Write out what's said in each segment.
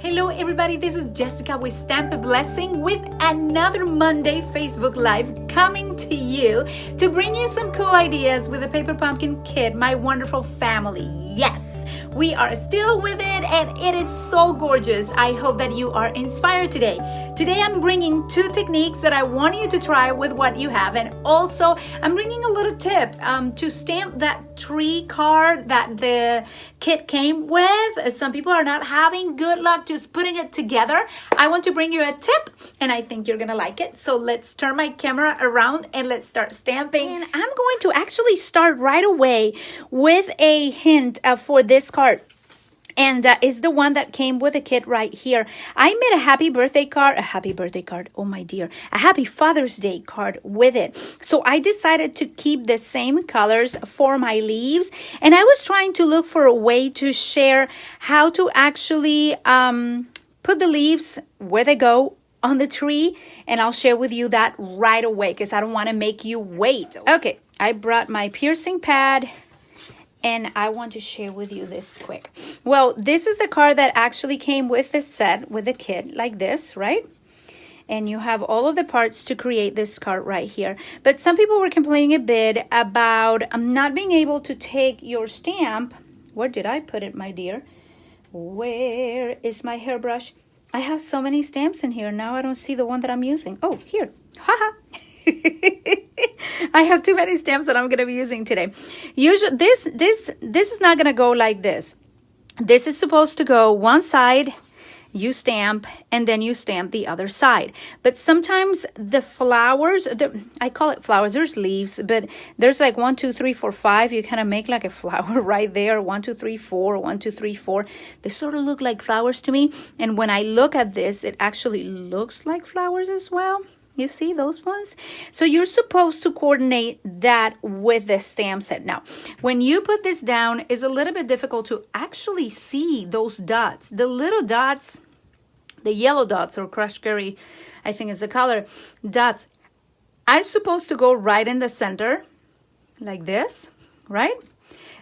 Hello everybody, this is Jessica with Stamp a Blessing with another Monday Facebook Live coming to you to bring you some cool ideas with the Paper Pumpkin Kit, my wonderful family. Yes, we are still with it and it is so gorgeous. I hope that you are inspired today. Today I'm bringing two techniques that I want you to try with what you have, and also I'm bringing a little tip to stamp that tree card that the kit came with. Some people are not having good luck just putting it together. I want to bring you a tip and I think you're gonna like it. So let's turn my camera around and let's start stamping. And I'm going to actually start right away with a hint for this card. And is the one that came with the kit right here. I made a happy birthday card, oh my dear, a happy Father's Day card with it. So I decided to keep the same colors for my leaves. And I was trying to look for a way to share how to actually put the leaves where they go on the tree. And I'll share with you that right away because I don't want to make you wait. Okay, I brought my piercing pad. And I want to share with you this quick. Well, this is the card that actually came with the set, with the kit, like this, right? And you have all of the parts to create this card right here. But some people were complaining a bit about not being able to take your stamp. Where did I put it, my dear? Where is my hairbrush? I have so many stamps in here. Now I don't see the one that I'm using. Oh, here. Haha. I have too many stamps that I'm going to be using today. Usually, this is not going to go like this. This is supposed to go one side, you stamp, and then you stamp the other side. But sometimes the flowers, I call it flowers, there's leaves, but there's like 1, 2, 3, 4, 5. You kind of make like a flower right there. 1, 2, 3, 4, 1, 2, 3, 4. They sort of look like flowers to me. And when I look at this, it actually looks like flowers as well. You see those ones? So you're supposed to coordinate that with the stamp set. Now, when you put this down, it's a little bit difficult to actually see those dots. The little dots, the yellow dots or crushed curry, I think is the color, dots, are supposed to go right in the center, like this, right?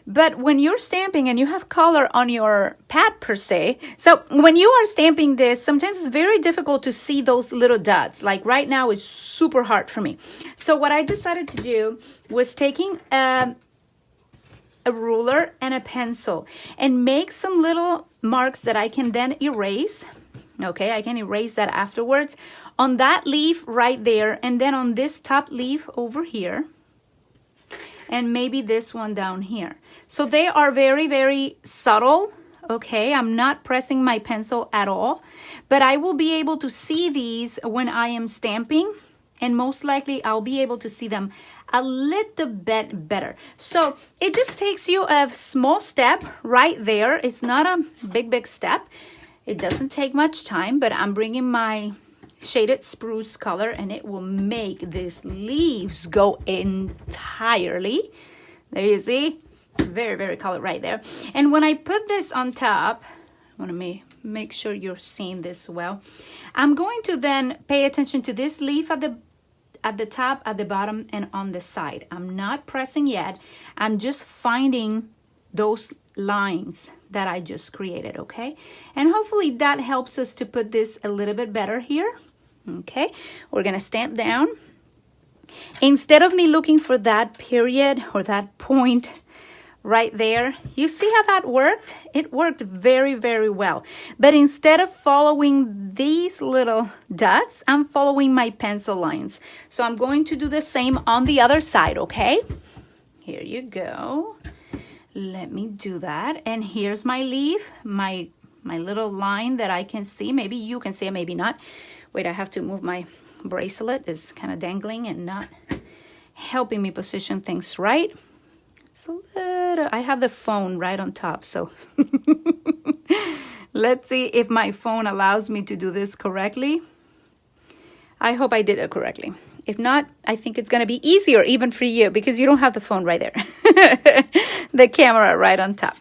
But when you're stamping and you have color on your pad per se, so when you are stamping this, sometimes it's very difficult to see those little dots. Like right now, it's super hard for me. So what I decided to do was taking a ruler and a pencil and make some little marks that I can then erase. Okay, I can erase that afterwards on that leaf right there, and then on this top leaf over here. And maybe this one down here. So they are very, very subtle. Okay, I'm not pressing my pencil at all, but I will be able to see these when I am stamping, and most likely I'll be able to see them a little bit better. So it just takes you a small step right there. It's not a big step. It doesn't take much time, but I'm bringing my shaded spruce color and it will make these leaves go entirely. There you see, very, very colored right there. And when I put this on top, I want to make sure you're seeing this well. I'm going to then pay attention to this leaf at the top, at the bottom, and on the side. I'm not pressing yet. I'm just finding those lines that I just created, okay? And hopefully that helps us to put this a little bit better here. Okay, we're gonna stamp down. Instead of me looking for that period or that point right there, you see how that worked? It worked very, very well. But instead of following these little dots, I'm following my pencil lines. So I'm going to do the same on the other side, okay? Here you go. Let me do that. And here's my leaf, my little line that I can see. Maybe you can see it, maybe not. Wait, I have to move my bracelet. It's kind of dangling and not helping me position things right. So I have the phone right on top, so let's see if my phone allows me to do this correctly. I hope I did it correctly. If not, I think it's going to be easier even for you because you don't have the phone right there. The camera right on top.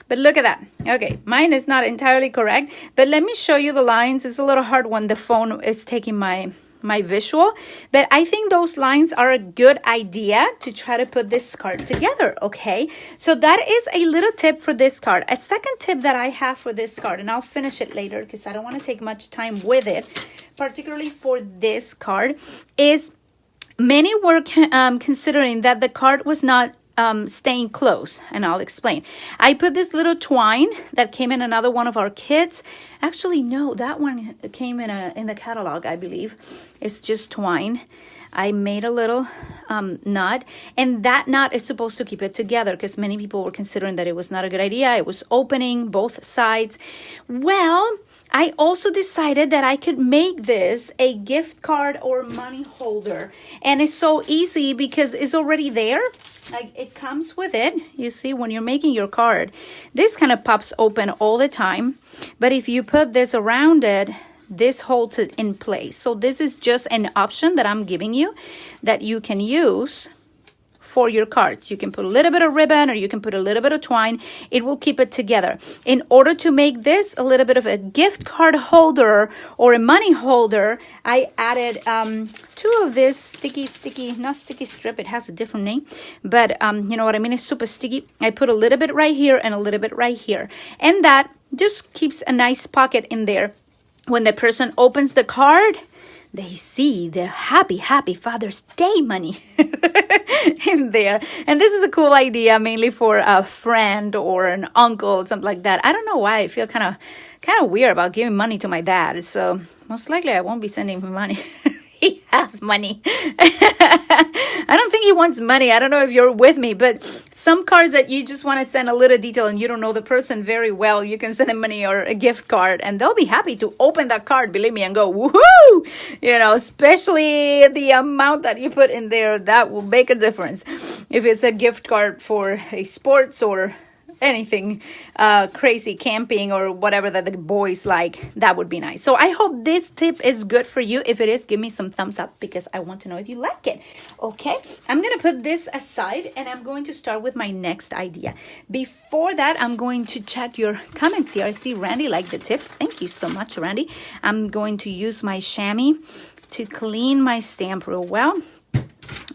But look at that. Okay, mine is not entirely correct, but let me show you the lines. It's a little hard when the phone is taking my my visual, but I think those lines are a good idea to try to put this card together, okay? So that is a little tip for this card. A second tip that I have for this card, and I'll finish it later because I don't want to take much time with it, particularly for this card, is many were considering that the card was not staying close, and I'll explain. I put this little twine that came in another one of our kits. Actually, no, that one came in the catalog, I believe. It's just twine. I made a little knot, and that knot is supposed to keep it together because many people were considering that it was not a good idea. It was opening both sides. Well, I also decided that I could make this a gift card or money holder, and it's so easy because it's already there. Like, it comes with it. You see, when you're making your card, this kind of pops open all the time. But if you put this around it, this holds it in place. So this is just an option that I'm giving you that you can use for your cards. You can put a little bit of ribbon, or you can put a little bit of twine. It will keep it together. In order to make this a little bit of a gift card holder or a money holder, I added 2 of this not sticky strip. It has a different name, but you know what I mean? It's super sticky. I put a little bit right here and a little bit right here. And that just keeps a nice pocket in there. When the person opens the card, they see the happy Father's Day money in there. And this is a cool idea, mainly for a friend or an uncle, something like that. I don't know why I feel kind of weird about giving money to my dad. So most likely I won't be sending him money. He has money. I don't think he wants money. I don't know if you're with me, but some cards that you just want to send a little detail and you don't know the person very well, you can send them money or a gift card, and they'll be happy to open that card, believe me, and go, woohoo! You know, especially the amount that you put in there, that will make a difference. If it's a gift card for a sports or anything crazy, camping or whatever that the boys like, that would be nice. So I hope this tip is good for you. If it is, give me some thumbs up because I want to know if you like it. Okay, I'm gonna put this aside and I'm going to start with my next idea. Before that, I'm going to check your comments here. I see Randy liked the tips. Thank you so much, Randy. I'm going to use my chamois to clean my stamp real well.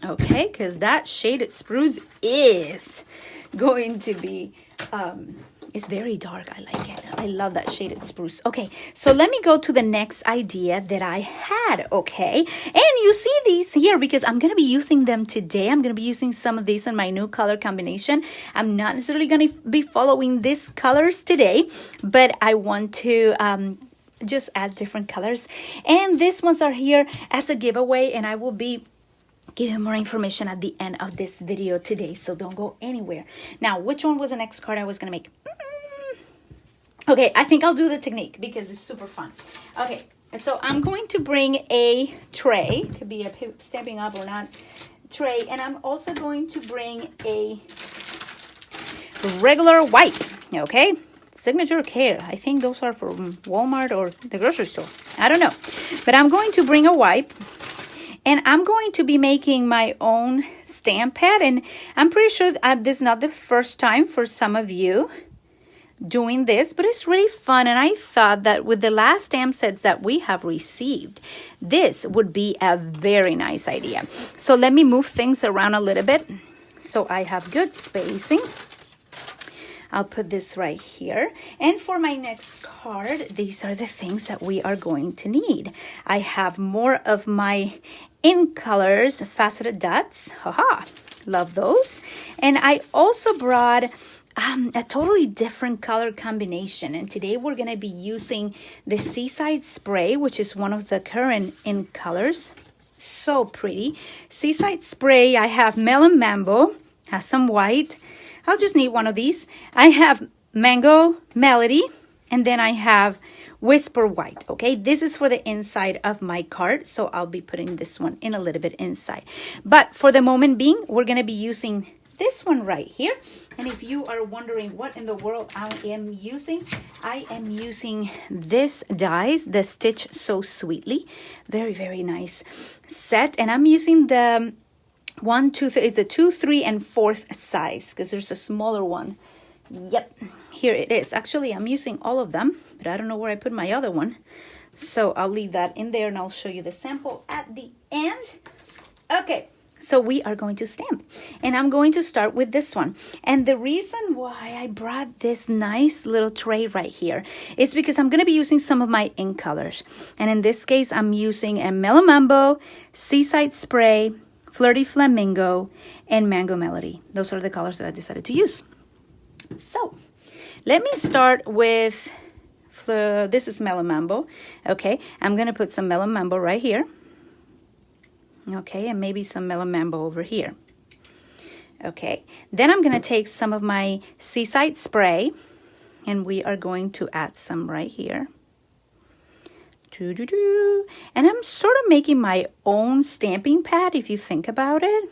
Okay, because that shaded spruce is going to be it's very dark. I like it. I love that shaded spruce. Okay, so let me go to the next idea that I had, okay? And you see these here because I'm going to be using them today. I'm going to be using some of these in my new color combination. I'm not necessarily going to be following these colors today, but I want to just add different colors. And these ones are here as a giveaway, and I will be give you more information at the end of this video today, so don't go anywhere. Now, which one was the next card I was gonna make? Okay, I think I'll do the technique because it's super fun. Okay, so I'm going to bring a tray. It could be a Stampin'Up or not tray, and I'm also going to bring a regular wipe. Okay, Signature Care. I think those are from Walmart or the grocery store. I don't know, but I'm going to bring a wipe. And I'm going to be making my own stamp pad. And I'm pretty sure this is not the first time for some of you doing this, but it's really fun. And I thought that with the last stamp sets that we have received, this would be a very nice idea. So let me move things around a little bit so I have good spacing. I'll put this right here. And for my next card, these are the things that we are going to need. I have more of my in colors faceted dots. Haha, love those. And I also brought a totally different color combination. And today we're going to be using the Seaside Spray, which is one of the current in colors. So pretty. Seaside Spray, I have Melon Mambo, has some white. I'll just need one of these. I have Mango Melody, and then I have Whisper White, okay? This is for the inside of my card, so I'll be putting this one in a little bit inside. But for the moment being, we're going to be using this one right here. And if you are wondering what in the world I am using this dies, the Stitch So Sweetly. Very, very nice set. And I'm using the 1, 2, 3, it's the 2, 3, and 4th size because there's a smaller one. Yep, here it is. Actually, I'm using all of them, but I don't know where I put my other one. So I'll leave that in there and I'll show you the sample at the end. Okay, so we are going to stamp. And I'm going to start with this one. And the reason why I brought this nice little tray right here is because I'm going to be using some of my ink colors. And in this case, I'm using a Mellow Mambo, Seaside Spray, Flirty Flamingo, and Mango Melody. Those are the colors that I decided to use. So let me start with, this is Mellow Mambo. Okay, I'm going to put some Mellow Mambo right here. Okay, and maybe some Mellow Mambo over here. Okay, then I'm going to take some of my Seaside Spray, and we are going to add some right here. And I'm sort of making my own stamping pad, if you think about it.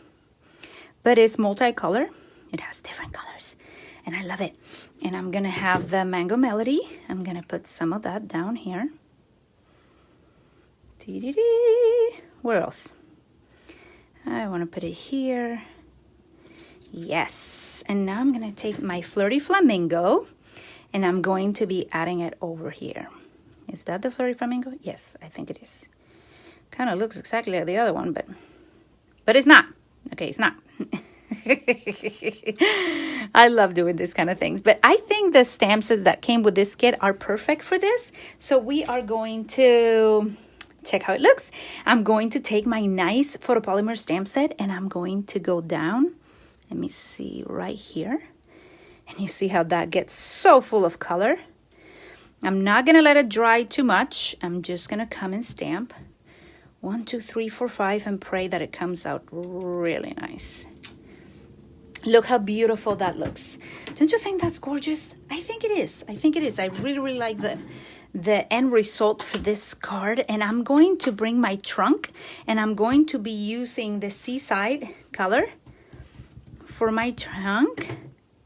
But it's multicolor. It has different colors, and I love it. And I'm going to have the Mango Melody. I'm going to put some of that down here. Where else? I want to put it here. Yes. And now I'm going to take my Flirty Flamingo, and I'm going to be adding it over here. Is that the Flirty Flamingo? Yes, I think it is. Kind of looks exactly like the other one, but it's not. Okay, it's not. I love doing this kind of things, but I think the stamp sets that came with this kit are perfect for this. So we are going to check how it looks. I'm going to take my nice photopolymer stamp set and I'm going to go down. Let me see right here. And you see how that gets so full of color. I'm not going to let it dry too much. I'm just going to come and stamp 1, 2, 3, 4, 5 and pray that it comes out really nice. Look how beautiful that looks. Don't you think that's gorgeous? I think it is. I think it is. I really, really like the end result for this card. And I'm going to bring my trunk and I'm going to be using the Seaside color for my trunk.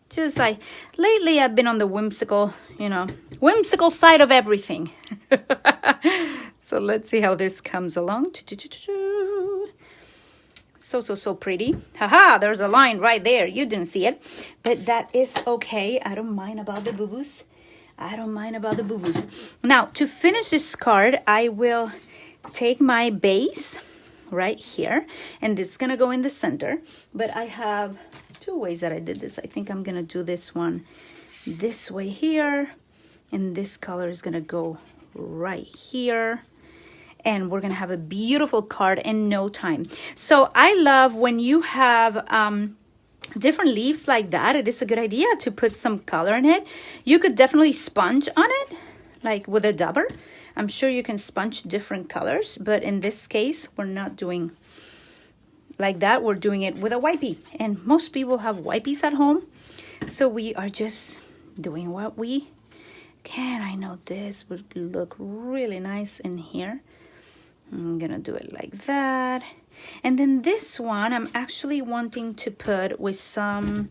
Just like lately I've been on the whimsical, whimsical side of everything. So let's see how this comes along. So pretty. Haha, there's a line right there. You didn't see it. But that is okay. I don't mind about the boo-boos. I don't mind about the boo-boos. Now, to finish this card, I will take my base right here. And it's going to go in the center. But I have 2 ways that I did this. I think I'm going to do this one this way here. And this color is going to go right here. And we're going to have a beautiful card in no time. So I love when you have different leaves like that. It is a good idea to put some color in it. You could definitely sponge on it, like with a dabber. I'm sure you can sponge different colors. But in this case, we're not doing like that. We're doing it with a wipey. And most people have wipies at home. So we are just doing what we can. I know this would look really nice in here. I'm gonna do it like that. And then this one I'm actually wanting to put with some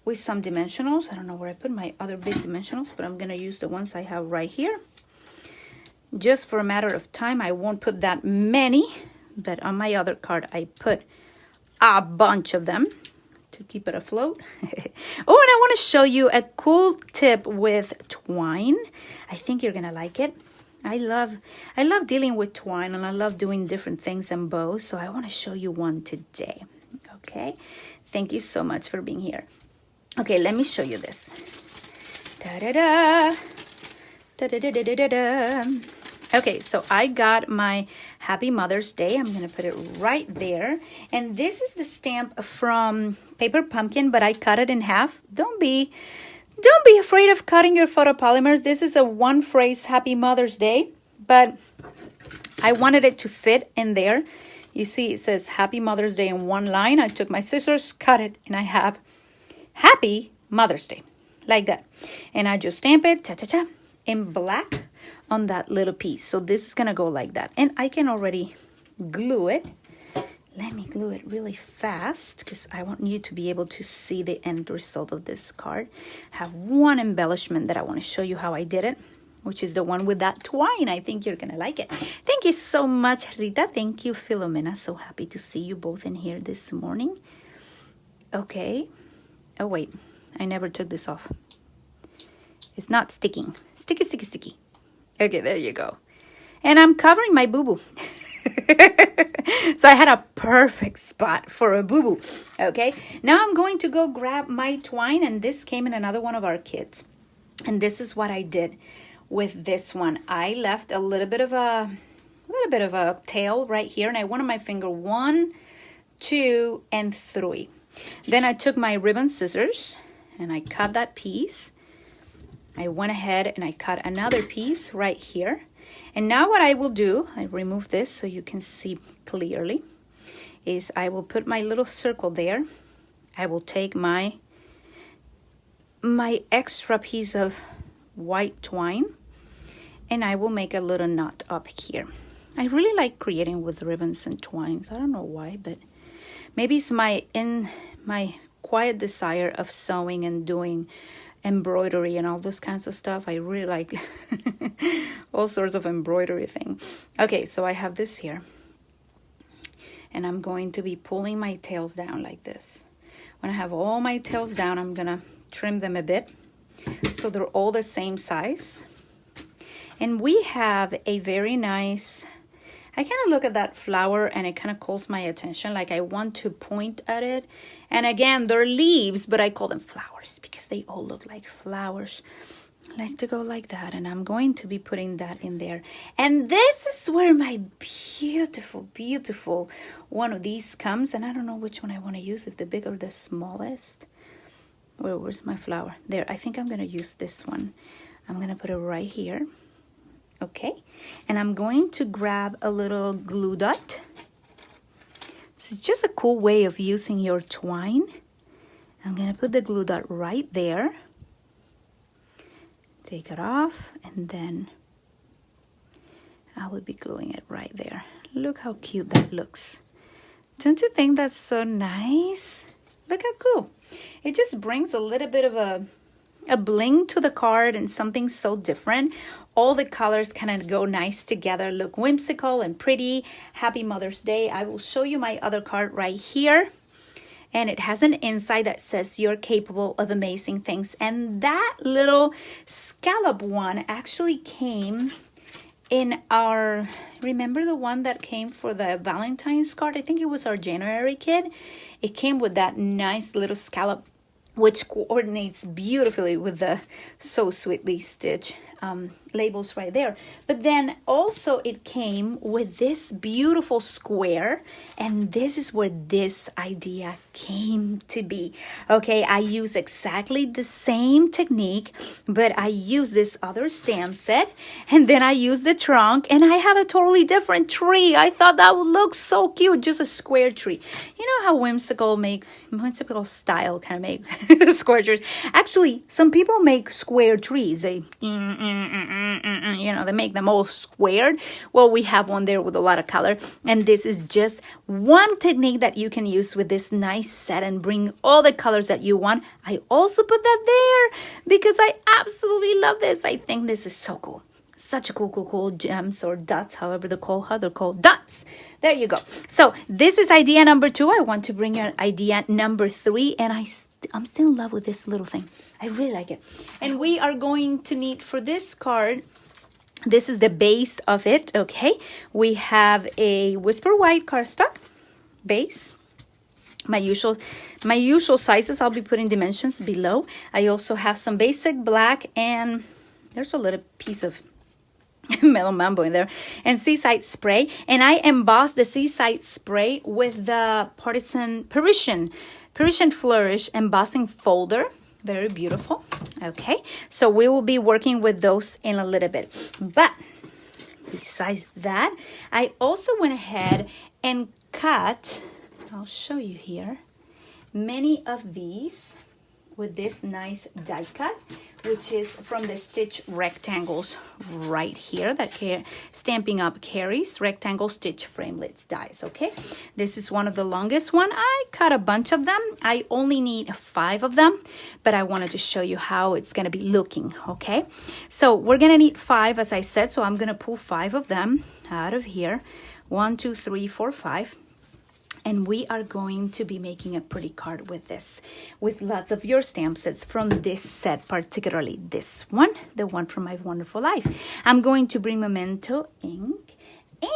dimensionals. I don't know where I put my other big dimensionals, but I'm gonna use the ones I have right here. Just for a matter of time, I won't put that many, but on my other card I put a bunch of them to keep it afloat. Oh, and I want to show you a cool tip with twine. I think you're gonna like it. I love dealing with twine and I love doing different things and bows. So I want to show you one today. Okay. Thank you so much for being here. Okay. Let me show you this. Da-da-da. Da-da-da-da-da-da. Okay. So I got my Happy Mother's Day. I'm going to put it right there. And this is the stamp from Paper Pumpkin, but I cut it in half. Don't be afraid of cutting your photopolymers. This is a 1-phrase Happy Mother's Day, but I wanted it to fit in there. You see, it says Happy Mother's Day in 1 line. I took my scissors, cut it, and I have Happy Mother's Day, like that. And I just stamp it, cha-cha-cha, in black on that little piece. So this is going to go like that. And I can already glue it. Let me glue it really fast because I want you to be able to see the end result of this card. I have one embellishment that I want to show you how I did it, which is the one with that twine. I think you're going to like it. Thank you so much, Rita. Thank you, Filomena. So happy to see you both in here this morning. Okay. Oh, wait. I never took this off. It's not sticking. Sticky, sticky, sticky. Okay, there you go. And I'm covering my boo-boo. So I had a perfect spot for a boo-boo. Okay, now I'm going to go grab my twine, and this came in another one of our kits. And this is what I did with this one. I left a little bit of a tail right here, and I went on my finger 1, 2, and 3. Then I took my ribbon scissors and I cut that piece. I went ahead and I cut another piece right here. And now what I will do, I remove this so you can see clearly, is I will put my little circle there. I will take my extra piece of white twine and I will make a little knot up here. I really like creating with ribbons and twines. I don't know why, but maybe it's my quiet desire of sewing and doing embroidery and all those kinds of stuff. I really like all sorts of embroidery things. Okay, so I have this here. And I'm going to be pulling my tails down like this. When I have all my tails down, I'm going to trim them a bit so they're all the same size. And we have a very nice, I kind of look at that flower and it kind of calls my attention. Like I want to point at it. And again, they're leaves, but I call them flowers because they all look like flowers. I like to go like that. And I'm going to be putting that in there. And this is where my beautiful, beautiful one of these comes. And I don't know which one I want to use, if the big or the smallest. Where's my flower? There, I think I'm going to use this one. I'm going to put it right here. Okay, and I'm going to grab a little glue dot. This is just a cool way of using your twine. I'm going to put the glue dot right there. Take it off, and then I will be gluing it right there. Look how cute that looks. Don't you think that's so nice? Look how cool. It just brings a little bit of a bling to the card and something so different. All the colors kind of go nice together, look whimsical and pretty. Happy Mother's Day. I will show you my other card right here. And it has an inside that says you're capable of amazing things. And that little scallop one actually came in our, remember the one that came for the Valentine's card? I think it was our January kit. It came with that nice little scallop, which coordinates beautifully with the So Sweetly Stitch labels right there. But then also it came with this beautiful square, and this is where this idea came to be. Okay, I use exactly the same technique, but I use this other stamp set, and then I use the trunk, and I have a totally different tree. I thought that would look so cute, just a square tree. You know how whimsical style kind of make square trees. Actually, some people make square trees. They they make them all squared. Well, we have one there with a lot of color, and this is just one technique that you can use with this nice set and bring all the colors that you want. I also put that there because I absolutely love this. I think this is so cool. Such a cool gems or dots, however they're called dots. There you go. So this is idea number 2. I want to bring you idea number 3, and I'm still in love with this little thing. I really like it. And we are going to need for this card, this is the base of it, okay? We have a Whisper White cardstock base. My usual sizes, I'll be putting dimensions below. I also have some basic black, and there's a little piece of Mellow Mambo in there, and Seaside Spray. And I embossed the Seaside Spray with the Parisian Flourish embossing folder. Very beautiful. Okay, so we will be working with those in a little bit. But besides that, I also went ahead and cut, I'll show you here, many of these with this nice die cut, which is from the Stitch Rectangles right here that Stampin'Up carries, rectangle stitch framelits dies, okay? This is one of the longest one. I cut a bunch of them. I only need 5 of them, but I wanted to show you how it's gonna be looking, okay? So we're gonna need 5, as I said, so I'm gonna pull 5 of them out of here. 1, 2, 3, 4, 5. And we are going to be making a pretty card with this, with lots of your stamp sets from this set, particularly this one, the one from My Wonderful Life. I'm going to bring Memento ink,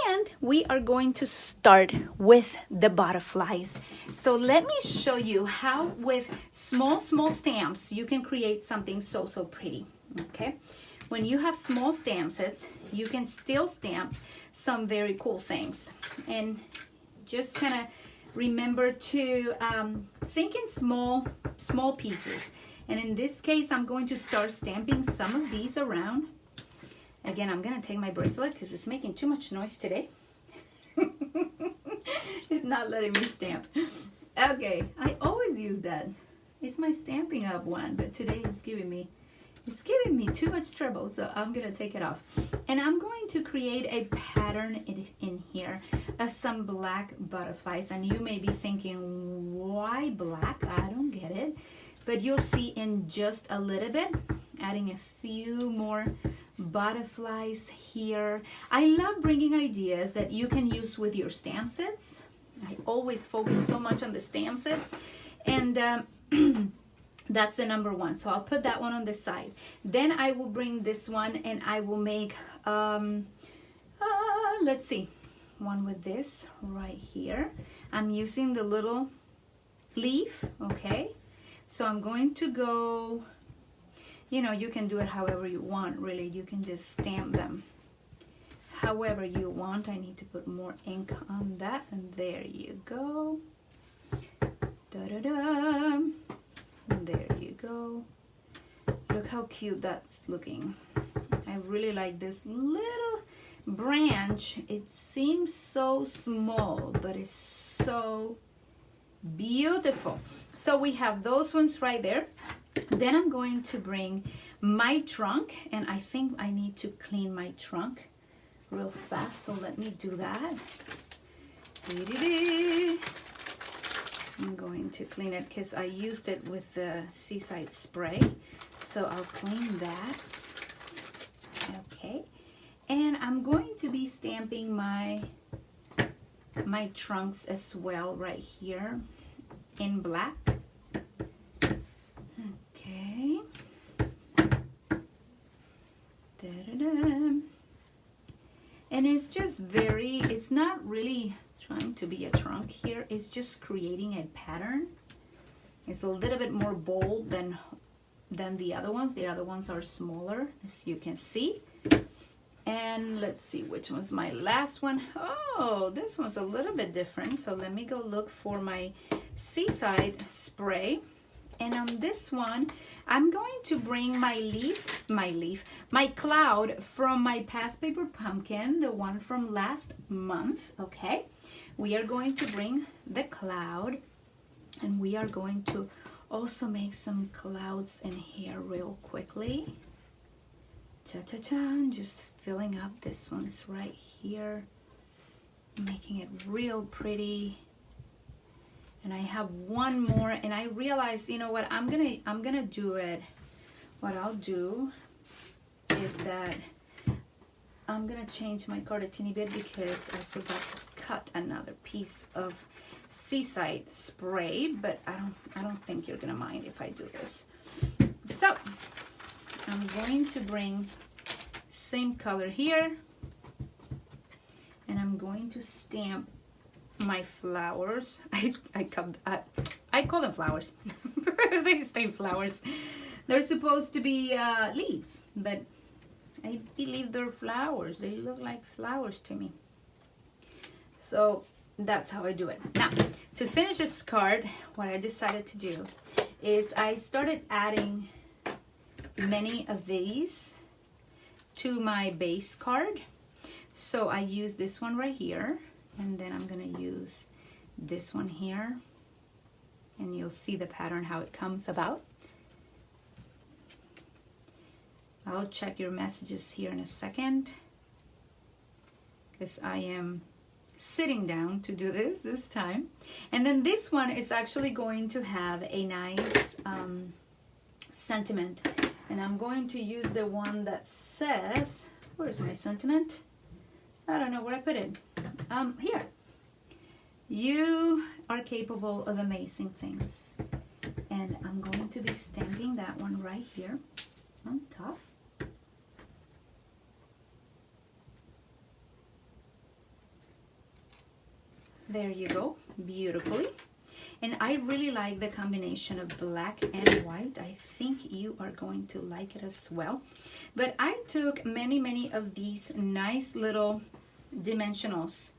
and we are going to start with the butterflies. So let me show you how with small stamps you can create something so pretty, okay? When you have small stamp sets, you can still stamp some very cool things. And just kind of remember to think in small pieces. And in this case, I'm going to start stamping some of these around. Again, I'm going to take my bracelet because it's making too much noise today. It's not letting me stamp. Okay, I always use that. It's my Stampin'Up one, but today it's giving me too much trouble, so I'm gonna take it off. And I'm going to create a pattern in here of some black butterflies. And you may be thinking, why black? I don't get it. But you'll see in just a little bit, adding a few more butterflies here. I love bringing ideas that you can use with your stamp sets. I always focus so much on the stamp sets. And that's the number one. So I'll put that one on the side. Then I will bring this one and I will make, let's see, one with this right here. I'm using the little leaf, okay? So I'm going to go, you know, you can do it however you want, really. You can just stamp them however you want. I need to put more ink on that, and there you go. Da-da-da. There you go. Look how cute that's looking. I really like this little branch. It seems so small, but it's so beautiful. So we have those ones right there. Then I'm going to bring my trunk, and I think I need to clean my trunk real fast, so let me do that. I'm going to clean it because I used it with the Seaside Spray, so I'll clean that. Okay, and I'm going to be stamping my trunks as well right here in black. Okay. Da-da-da. And it's just it's not really trying to be a trunk here. It's just creating a pattern. It's a little bit more bold than the other ones. The other ones are smaller, as you can see. And let's see which one's my last one. Oh, this one's a little bit different. So let me go look for my Seaside Spray. And on this one, I'm going to bring my cloud from my Past Paper Pumpkin, the one from last month, okay? We are going to bring the cloud, and we are going to also make some clouds in here real quickly. Cha-cha-cha, just filling up this one's right here, making it real pretty. And I have one more, and I realized, you know what, I'm gonna do it. What I'll do is that I'm gonna change my card a teeny bit because I forgot to cut another piece of Seaside Spray, but I don't think you're gonna mind if I do this. So I'm going to bring same color here, and I'm going to stamp my flowers. I call them flowers. They stay flowers. They're supposed to be leaves, but I believe they're flowers. They look like flowers to me. So that's how I do it. Now, to finish this card, what I decided to do is I started adding many of these to my base card. So I use this one right here, and then I'm gonna use this one here, and you'll see the pattern, how it comes about. I'll check your messages here in a second, because I am sitting down to do this time. And then this one is actually going to have a nice sentiment, and I'm going to use the one that says, where's my sentiment? I don't know where I put it. Here. You are capable of amazing things. And I'm going to be stamping that one right here on top. There you go, beautifully. And I really like the combination of black and white. I think you are going to like it as well. But I took many of these nice little dimensionals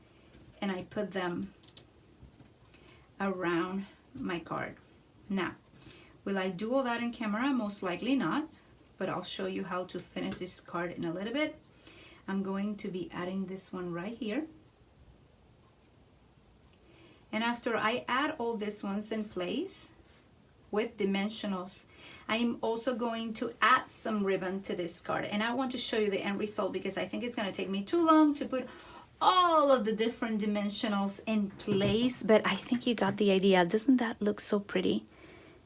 and I put them around my card. Now, will I do all that in camera? Most likely not, but I'll show you how to finish this card in a little bit. I'm going to be adding this one right here. And after I add all these ones in place with dimensionals, I am also going to add some ribbon to this card. And I want to show you the end result because I think it's going to take me too long to put all of the different dimensionals in place. But I think you got the idea. Doesn't that look so pretty?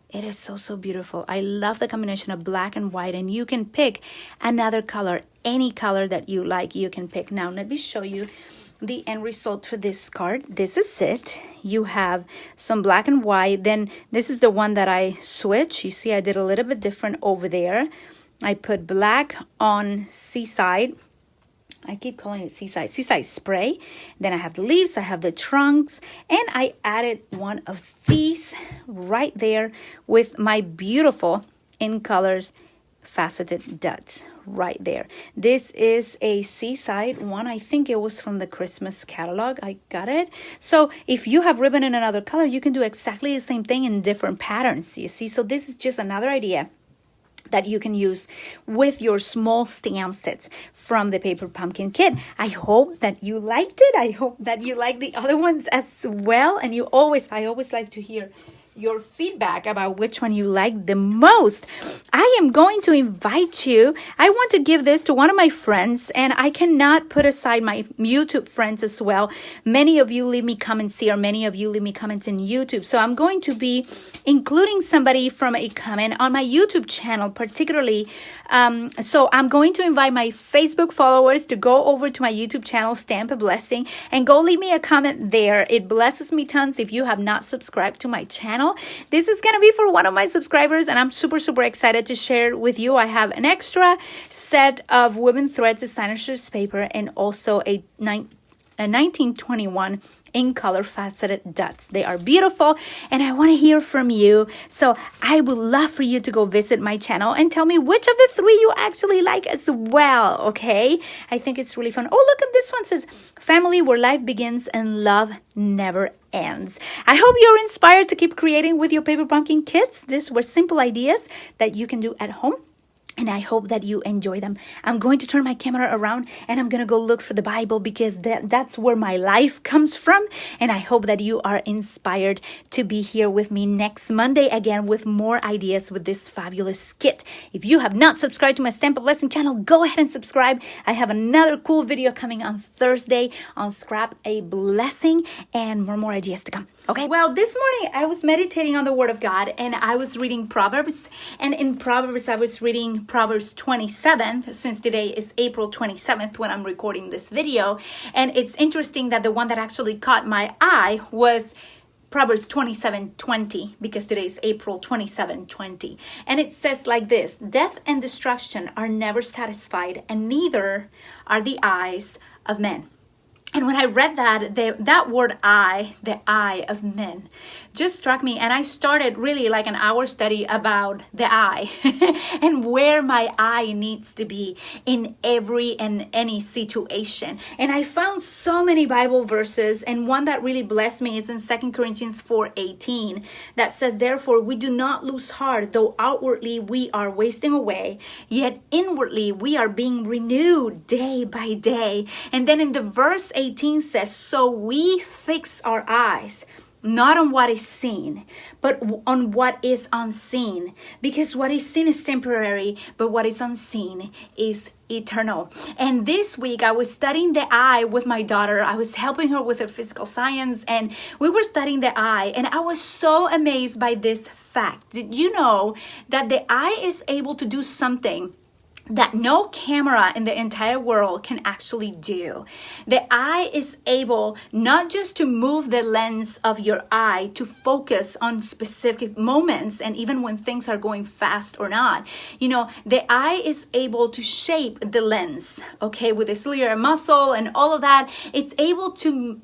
It is so beautiful. I love the combination of black and white, and you can pick another color, any color that you like, you can pick. Now, let me show you the end result for this card. This is it. You have some black and white. Then this is the one that I switched. You see, I did a little bit different over there. I put black on Seaside. I keep calling it Seaside Spray. Then I have the leaves, I have the trunks, and I added one of these right there with my beautiful in colors faceted dots right there. This is a Seaside one. I think it was from the Christmas catalog. I got it. So if you have ribbon in another color, you can do exactly the same thing in different patterns, you see. So this is just another idea that you can use with your small stamp sets from the Paper Pumpkin Kit. I hope that you liked it. I hope that you like the other ones as well. And I always like to hear your feedback about which one you like the most. I am going to invite you. I want to give this to one of my friends, and I cannot put aside my YouTube friends as well. Many of you leave me comments here. Many of you leave me comments in YouTube. So I'm going to be including somebody from a comment on my YouTube channel, particularly. So I'm going to invite my Facebook followers to go over to my YouTube channel, Stamp a Blessing, and go leave me a comment there. It blesses me tons if you have not subscribed to my channel. This is going to be for one of my subscribers, and I'm super excited to share it with you. I have an extra set of Woven Threads Designer Series paper and also a 1921 in color faceted dots. They are beautiful, and I want to hear from you. So I would love for you to go visit my channel and tell me which of the three you actually like as well, okay? I think it's really fun. Oh, look at this one. It says, family where life begins and love never ends. I hope you're inspired to keep creating with your Paper Pumpkin kits. These were simple ideas that you can do at home, and I hope that you enjoy them. I'm going to turn my camera around and I'm going to go look for the Bible because that's where my life comes from. And I hope that you are inspired to be here with me next Monday again with more ideas with this fabulous kit. If you have not subscribed to my Stamp a Blessing channel, go ahead and subscribe. I have another cool video coming on Thursday on Scrap a Blessing and more ideas to come. Okay, well, this morning I was meditating on the Word of God and I was reading Proverbs. And in Proverbs, I was reading Proverbs 27th, since today is April 27th when I'm recording this video. And it's interesting that the one that actually caught my eye was Proverbs 27:20, because today is April 27:20. And it says like this: death and destruction are never satisfied, and neither are the eyes of men. And when I read that, that word eye, the eye of men, just struck me. And I started really like an hour study about the eye and where my eye needs to be in every and any situation. And I found so many Bible verses. And one that really blessed me is in 2 Corinthians 4:18 that says, therefore, we do not lose heart, though outwardly we are wasting away, yet inwardly we are being renewed day by day. And then in the verse 18 says, so we fix our eyes not on what is seen, but on what is unseen. Because what is seen is temporary, but what is unseen is eternal. And this week I was studying the eye with my daughter. I was helping her with her physical science, and we were studying the eye. And I was so amazed by this fact. Did you know that the eye is able to do something that no camera in the entire world can actually do. The eye is able not just to move the lens of your eye to focus on specific moments, and even when things are going fast or not. You know, the eye is able to shape the lens, okay, with the ciliary muscle and all of that. It's able to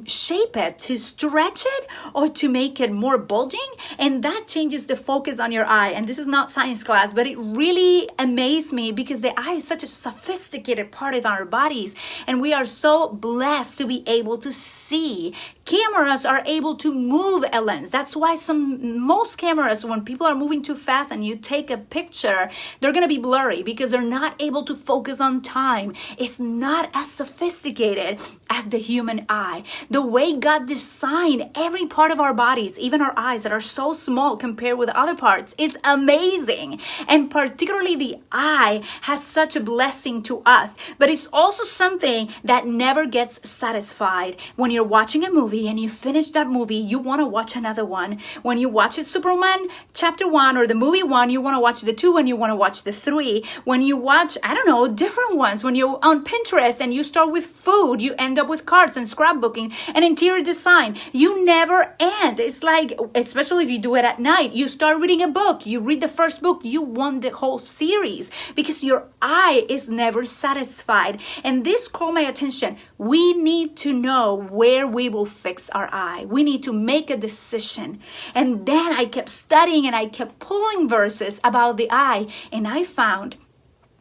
shape it, to stretch it, or to make it more bulging, and that changes the focus on your eye. And this is not science class, but it really amazed me, because the eye is such a sophisticated part of our bodies, and we are so blessed to be able to see. Cameras are able to move a lens. That's why most cameras, when people are moving too fast and you take a picture, they're going to be blurry because they're not able to focus on time. It's not as sophisticated as the human eye. The way God designed every part of our bodies, even our eyes that are so small compared with other parts, is amazing. And particularly the eye has such a blessing to us, but it's also something that never gets satisfied. When you're watching a movie and you finish that movie, you want to watch another one. When you watch Superman chapter 1 or the movie 1, you want to watch the 2 and you want to watch the 3. When you watch, I don't know, different ones. When you're on Pinterest and you start with food, you end up with cards and scrapbooking and interior design. You never end. It's like, especially if you do it at night, you start reading a book, you read the first book, you want the whole series, because your eye is never satisfied. And this caught my attention. We need to know where we will fix our eye. We need to make a decision. And then I kept studying and I kept pulling verses about the eye, and I found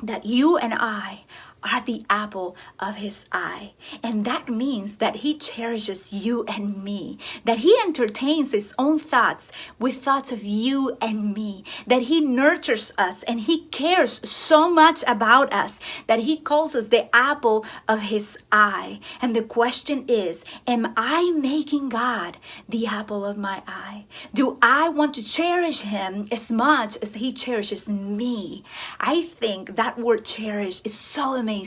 that you and I are the apple of his eye. And that means that he cherishes you and me, that he entertains his own thoughts with thoughts of you and me, that he nurtures us and he cares so much about us that he calls us the apple of his eye. And the question is, am I making God the apple of my eye? Do I want to cherish him as much as he cherishes me? I think that word cherish is so amazing.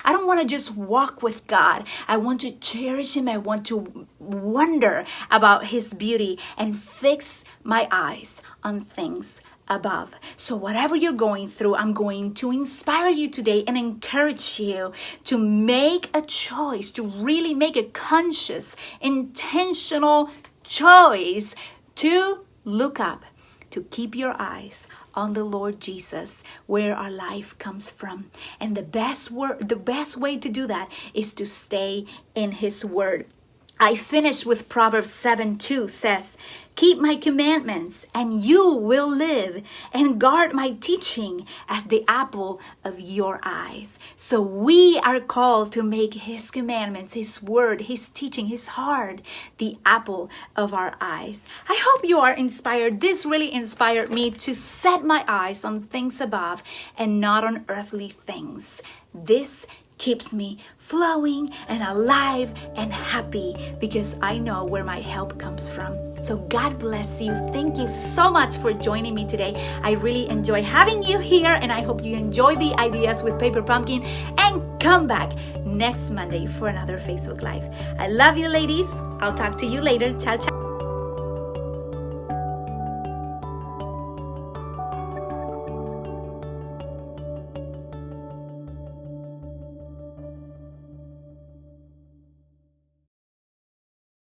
I don't want to just walk with God. I want to cherish him. I want to wonder about his beauty and fix my eyes on things above. So whatever you're going through, I'm going to inspire you today and encourage you to make a choice, to really make a conscious, intentional choice to look up, to keep your eyes on the Lord Jesus, where our life comes from. And the best way to do that is to stay in his word. I finish with Proverbs 7:2 says, keep my commandments and you will live, and guard my teaching as the apple of your eyes. So we are called to make his commandments, his word, his teaching, his heart, the apple of our eyes. I hope you are inspired. This really inspired me to set my eyes on things above and not on earthly things. This keeps me flowing and alive and happy, because I know where my help comes from. So God bless you. Thank you so much for joining me today. I really enjoy having you here, and I hope you enjoy the ideas with Paper Pumpkin, and come back next Monday for another Facebook Live. I love you, ladies. I'll talk to you later. Ciao, ciao.